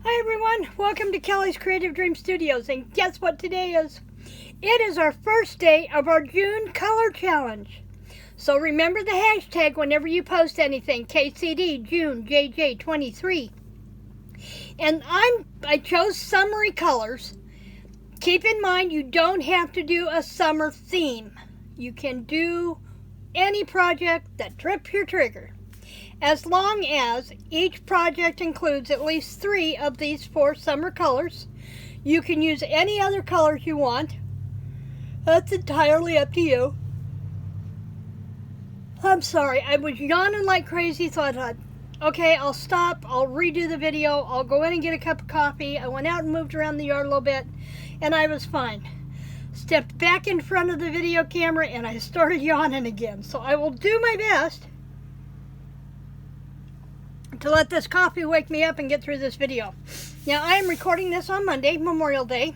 Hi everyone, welcome to Kelly's Creative Dream Studios, and guess what today is? It is our first day of our June Color Challenge. So remember the hashtag whenever you post anything, KCDJuneJJ23. And I chose summery colors. Keep in mind you don't have to do a summer theme. You can do any project that trips your trigger, as long as each project includes at least 3 of these 4 summer colors. You can use any other colors you want. That's entirely up to you. I'm sorry, I was yawning like crazy, so I thought, okay, I'll stop, I'll redo the video, I'll go in and get a cup of coffee. I went out and moved around the yard a little bit, and I was fine. Stepped back in front of the video camera, and I started yawning again. So I will do my best to let this coffee wake me up and get through this video. Now, I am recording this on Monday, Memorial Day,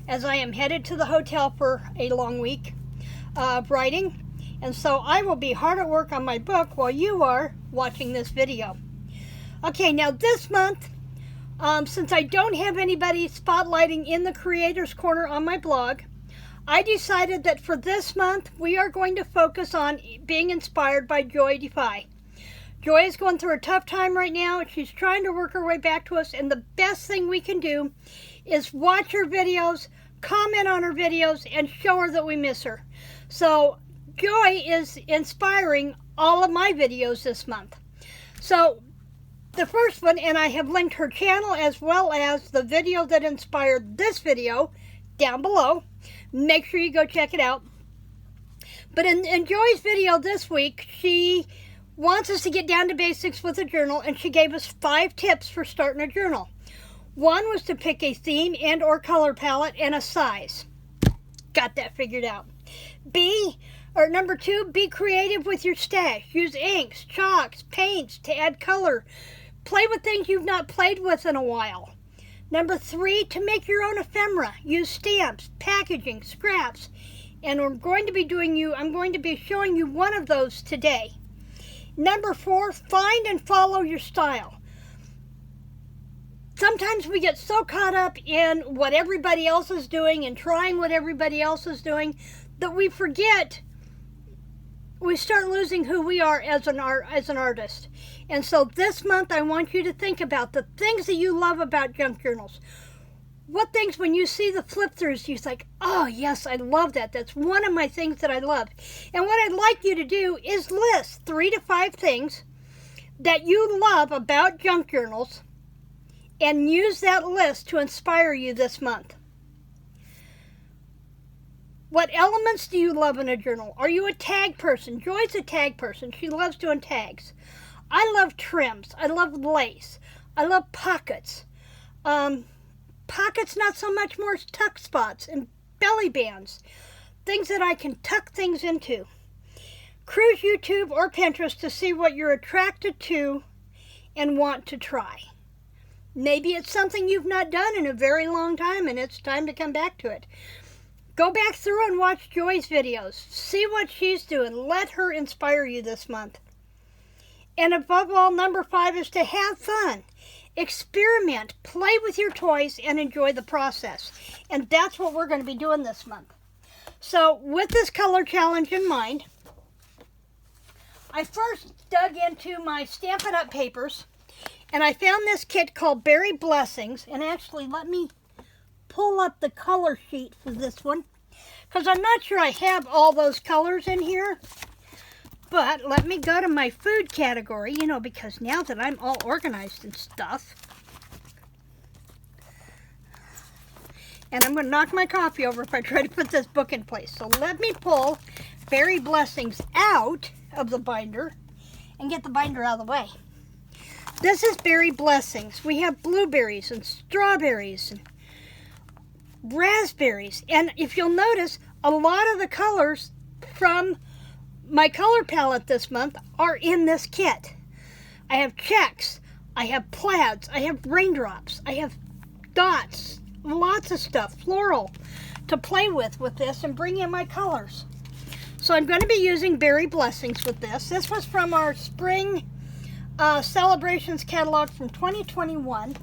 as I am headed to the hotel for a long week of writing. And so I will be hard at work on my book while you are watching this video. Okay, now this month, since I don't have anybody spotlighting in the Creators Corner on my blog, I decided that for this month, we are going to focus on being inspired by Joie De Fi. Joy is going through a tough time right now. She's trying to work her way back to us, and the best thing we can do is watch her videos, comment on her videos, and show her that we miss her. So Joy is inspiring all of my videos this month. So the first one, and I have linked her channel as well as the video that inspired this video down below. Make sure you go check it out. But in Joy's video this week, she wants us to get down to basics with a journal, and she gave us 5 tips for starting a journal. One was to pick a theme and or color palette and a size. Got that figured out. Number 2, be creative with your stash. Use inks, chalks, paints to add color. Play with things you've not played with in a while. Number 3, to make your own ephemera. Use stamps, packaging, scraps. And I'm going to be showing you one of those today. Number 4, find and follow your style. Sometimes we get so caught up in what everybody else is doing and trying what everybody else is doing that we start losing who we are as an artist. And so this month I want you to think about the things that you love about junk journals. What things, when you see the flip-throughs, you think, oh yes, I love that. That's one of my things that I love. And what I'd like you to do is list 3 to 5 things that you love about junk journals and use that list to inspire you this month. What elements do you love in a journal? Are you a tag person? Joy's a tag person. She loves doing tags. I love trims. I love lace. I love pockets. Pockets, not so much, more tuck spots and belly bands. Things that I can tuck things into. Cruise YouTube or Pinterest to see what you're attracted to and want to try. Maybe it's something you've not done in a very long time and it's time to come back to it. Go back through and watch Joy's videos. See what she's doing. Let her inspire you this month. And above all, number 5 is to have fun. Experiment, play with your toys, and enjoy the process. And that's what we're going to be doing this month. So with this color challenge in mind, I first dug into my Stampin' Up! Papers, and I found this kit called Berry Blessings. And actually, let me pull up the color sheet for this one, because I'm not sure I have all those colors in here. But let me go to my food category, because now that I'm all organized and stuff. And I'm going to knock my coffee over if I try to put this book in place. So let me pull Berry Blessings out of the binder and get the binder out of the way. This is Berry Blessings. We have blueberries and strawberries and raspberries. And if you'll notice, a lot of the colors from my color palette this month are in this kit. I have checks, I have plaids, I have raindrops, I have dots, lots of stuff, floral, to play with this and bring in my colors. So I'm going to be using Berry Blessings with this. This was from our spring celebrations catalog from 2021.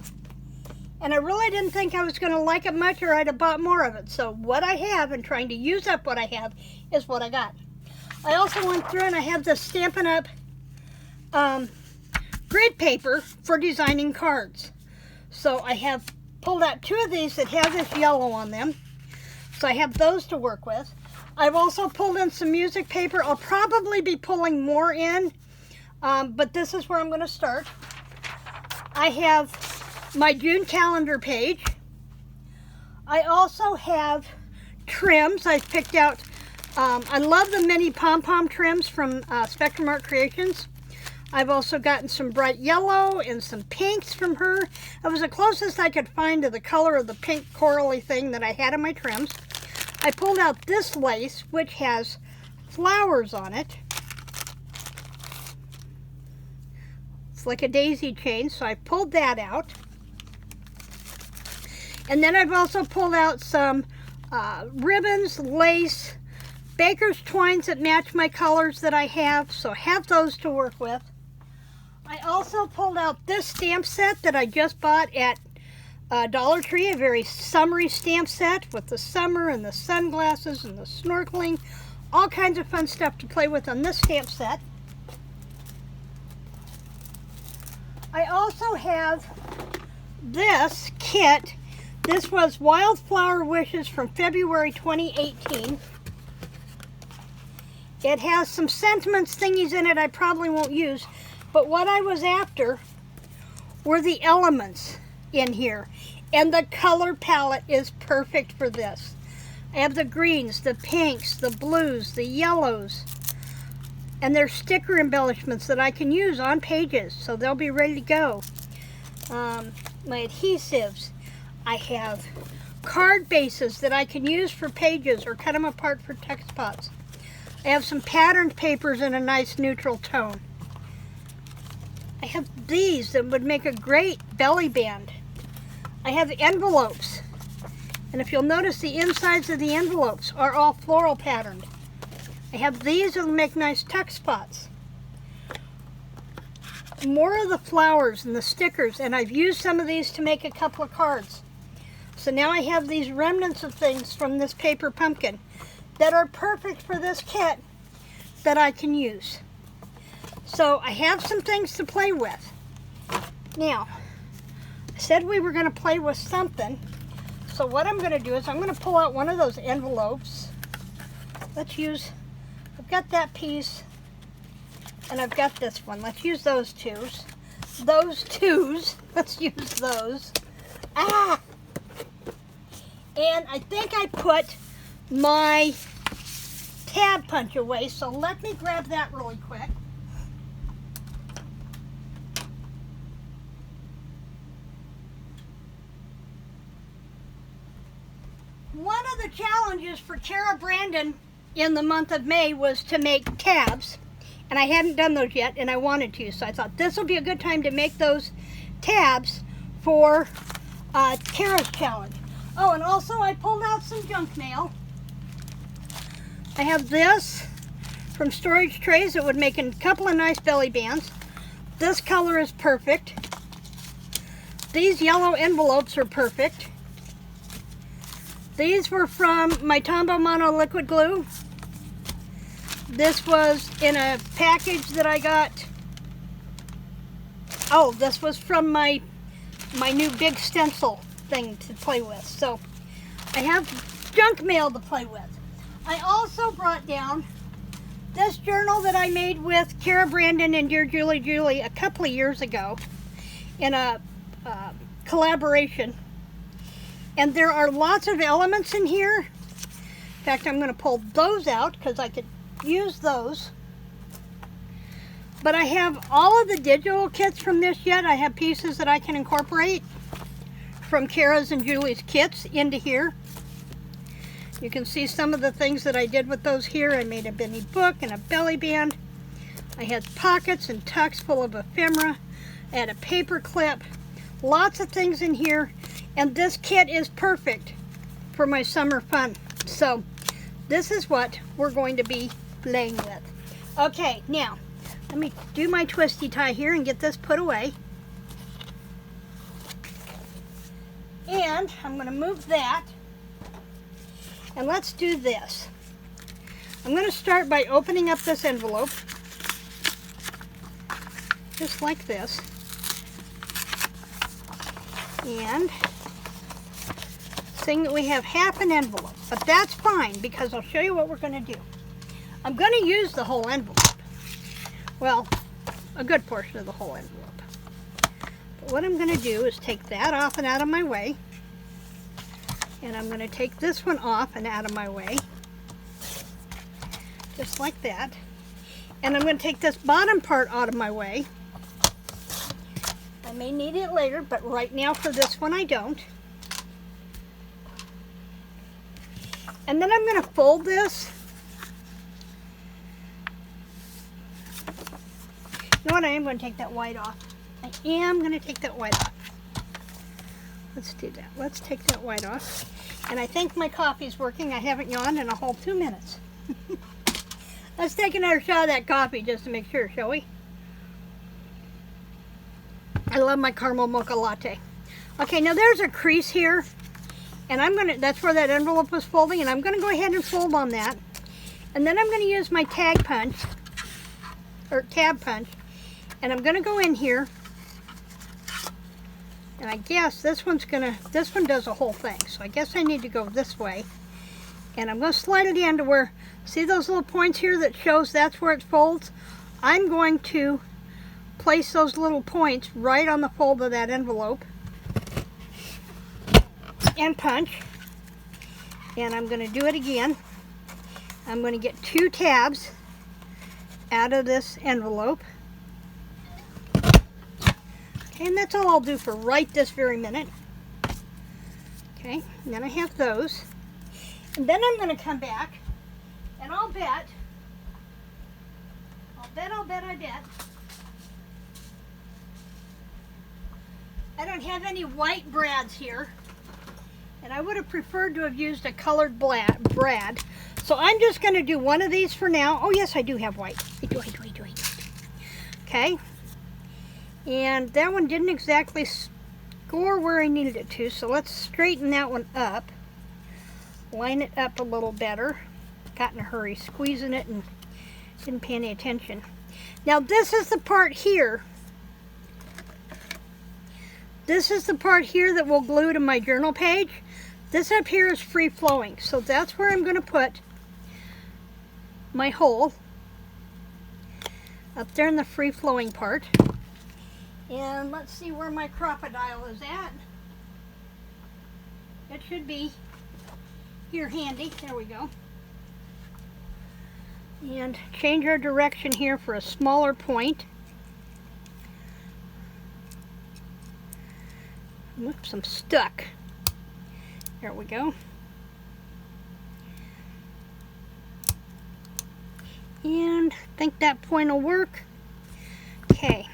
And I really didn't think I was going to like it much, or I'd have bought more of it. So what I have, and trying to use up what I have, is what I got. I also went through and I have this Stampin' Up! Grid paper for designing cards. So I have pulled out 2 of these that have this yellow on them. So I have those to work with. I've also pulled in some music paper. I'll probably be pulling more in, but this is where I'm going to start. I have my June calendar page. I also have trims. I've picked out, I love the mini pom-pom trims from Spectrum Art Creations. I've also gotten some bright yellow and some pinks from her. That was the closest I could find to the color of the pink corally thing that I had in my trims. I pulled out this lace, which has flowers on it. It's like a daisy chain, so I pulled that out. And then I've also pulled out some ribbons, lace, baker's twines that match my colors that I have, so I have those to work with. I also pulled out this stamp set that I just bought at Dollar Tree, a very summery stamp set with the summer and the sunglasses and the snorkeling, all kinds of fun stuff to play with on this stamp set. I also have this kit. This was Wildflower Wishes from February 2018. It has some sentiments thingies in it I probably won't use, but what I was after were the elements in here, and the color palette is perfect for this. I have the greens, the pinks, the blues, the yellows, and there's sticker embellishments that I can use on pages, so they'll be ready to go. My adhesives. I have card bases that I can use for pages or cut them apart for text spots. I have some patterned papers in a nice neutral tone. I have these that would make a great belly band. I have envelopes, and if you'll notice, the insides of the envelopes are all floral patterned. I have these that will make nice text spots. More of the flowers and the stickers, and I've used some of these to make a couple of cards. So now I have these remnants of things from this paper pumpkin that are perfect for this kit that I can use. So I have some things to play with. Now, I said we were going to play with something. So what I'm going to do is I'm going to pull out one of those envelopes. Let's use, I've got that piece and I've got this one. Let's use those twos. Those twos. Let's use those. Ah! And I think I put my tab punch away, so let me grab that really quick. One of the challenges for Kara Brandon in the month of May was to make tabs, and I hadn't done those yet, and I wanted to, so I thought this will be a good time to make those tabs for Kara's challenge. Oh, and also I pulled out some junk mail. I have this from Storage Trays that would make a couple of nice belly bands. This color is perfect. These yellow envelopes are perfect. These were from my Tombow Mono liquid glue. This was in a package that I got. Oh, this was from my new big stencil thing to play with. So I have junk mail to play with. I also brought down this journal that I made with Kara Brandon and Dear Julie a couple of years ago in a collaboration. And there are lots of elements in here. In fact, I'm going to pull those out because I could use those. But I have all of the digital kits from this yet. I have pieces that I can incorporate from Kara's and Julie's kits into here. You can see some of the things that I did with those here. I made a mini book and a belly band. I had pockets and tucks full of ephemera. I had a paper clip. Lots of things in here. And this kit is perfect for my summer fun. So this is what we're going to be playing with. Okay, now let me do my twisty tie here and get this put away. And I'm going to move that. And let's do this. I'm going to start by opening up this envelope. Just like this. And seeing that we have half an envelope. But that's fine because I'll show you what we're going to do. I'm going to use the whole envelope. Well, a good portion of the whole envelope. But what I'm going to do is take that off and out of my way. And I'm going to take this one off and out of my way. Just like that. And I'm going to take this bottom part out of my way. I may need it later, but right now for this one I don't. And then I'm going to fold this. You know what? I am going to take that white off. I am going to take that white off. Let's do that. Let's take that white off. And I think my coffee's working. I haven't yawned in a whole 2 minutes. Let's take another shot of that coffee just to make sure, shall we? I love my caramel mocha latte. Okay, now there's a crease here. And I'm going to, that's where that envelope was folding. And I'm going to go ahead and fold on that. And then I'm going to use my tag punch. Or tab punch. And I'm going to go in here, and I guess this one does the whole thing. So I guess I need to go this way. And I'm going to slide it in to where, see those little points here that shows that's where it folds? I'm going to place those little points right on the fold of that envelope. And punch. And I'm going to do it again. I'm going to get 2 tabs out of this envelope. Okay, and that's all I'll do for right this very minute. Okay, and then I have those. And then I'm going to come back, and I'll bet, I don't have any white brads here. And I would have preferred to have used a colored brad. So I'm just going to do one of these for now. Oh yes, I do have white. I do. Okay. And that one didn't exactly score where I needed it to. So let's straighten that one up. Line it up a little better. Got in a hurry squeezing it and didn't pay any attention. Now this is the part here. This is the part here that will glue to my journal page. This up here is free flowing. So that's where I'm going to put my hole. Up there in the free flowing part. And let's see where my crocodile is at. It should be here handy. There we go. And change our direction here for a smaller point. Whoops, I'm stuck. There we go. And I think that point will work. Okay.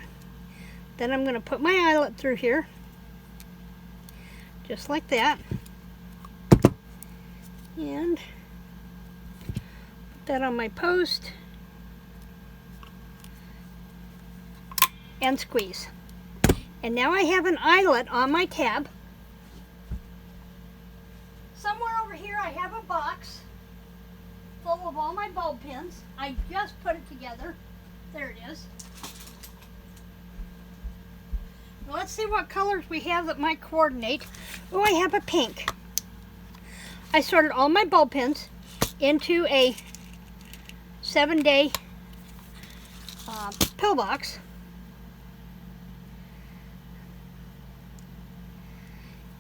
Then I'm going to put my eyelet through here. Just like that. And put that on my post. And squeeze. And now I have an eyelet on my tab. Somewhere over here I have a box full of all my bulb pins. I just put it together. There it is. Now let's see what colors we have that might coordinate. Oh, I have a pink. I sorted all my bulb pins into a 7-day pillbox.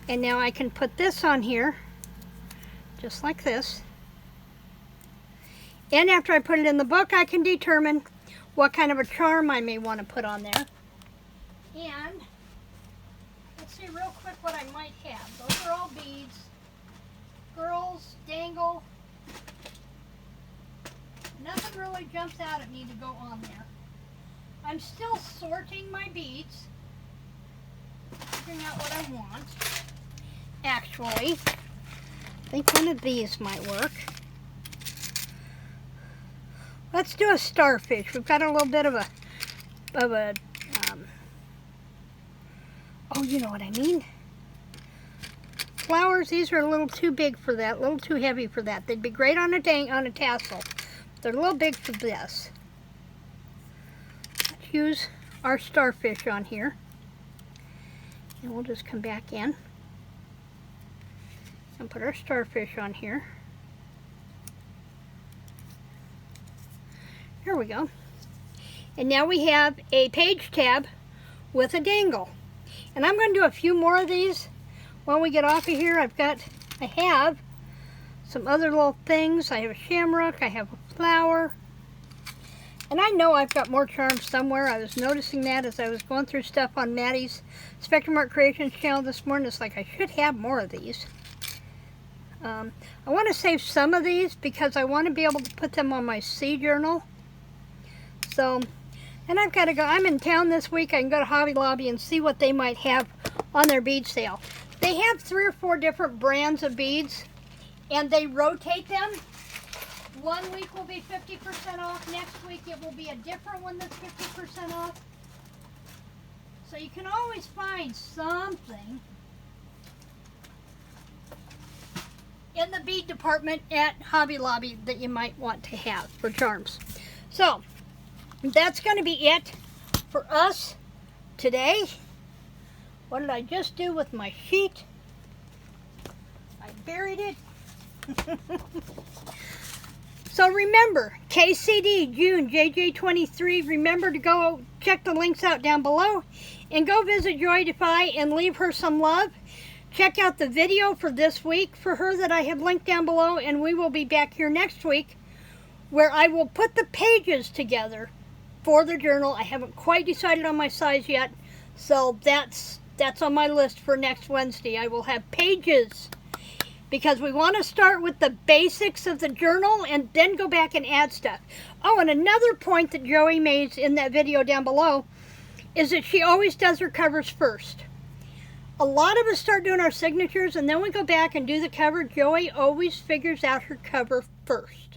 And now I can put this on here, just like this. And after I put it in the book, I can determine what kind of a charm I may want to put on there. And let's see real quick what I might have. Those are all beads. Girls, dangle. Nothing really jumps out at me to go on there. I'm still sorting my beads, figuring out what I want. Actually, I think one of these might work. Let's do a starfish. We've got a little bit of a oh, you know what I mean. flowers, these are a little too big for that, a little too heavy for that. They'd be great on a tassel. They're a little big for this. Let's use our starfish on here. And we'll just come back in and put our starfish on here. There we go. And now we have a page tab with a dangle. And I'm going to do a few more of these when we get off of here. I have some other little things. I have a shamrock, I have a flower. And I know I've got more charms somewhere. I was noticing that as I was going through stuff on Maddie's Spectrum Art Creations channel this morning. It's like I should have more of these. I want to save some of these because I want to be able to put them on my sea journal. So, and I've got to go. I'm in town this week. I can go to Hobby Lobby and see what they might have on their bead sale. They have 3 or 4 different brands of beads, and they rotate them. One week will be 50% off. Next week it will be a different one that's 50% off. So you can always find something in the bead department at Hobby Lobby that you might want to have for charms. So that's going to be it for us today. What did I just do with my sheet? I buried it. So remember, KCDJuneJJ23. Remember to go check the links out down below and go visit Joie De Fi and leave her some love. Check out the video for this week for her that I have linked down below, and we will be back here next week where I will put the pages together for the journal. I haven't quite decided on my size yet, so that's on my list for next Wednesday. I will have pages because we want to start with the basics of the journal and then go back and add stuff. Oh, and another point that Joey made in that video down below is that she always does her covers first. A lot of us start doing our signatures and then we go back and do the cover. Joey always figures out her cover first.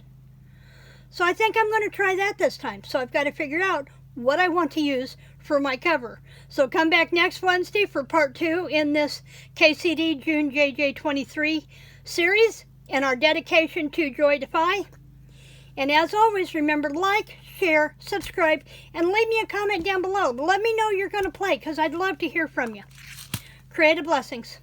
So I think I'm going to try that this time. So I've got to figure out what I want to use for my cover. So come back next Wednesday for part 2 in this KCDJuneJJ23 series and our dedication to Joie De Fi. And as always, remember to like, share, subscribe, and leave me a comment down below. Let me know you're going to play because I'd love to hear from you. Creative blessings.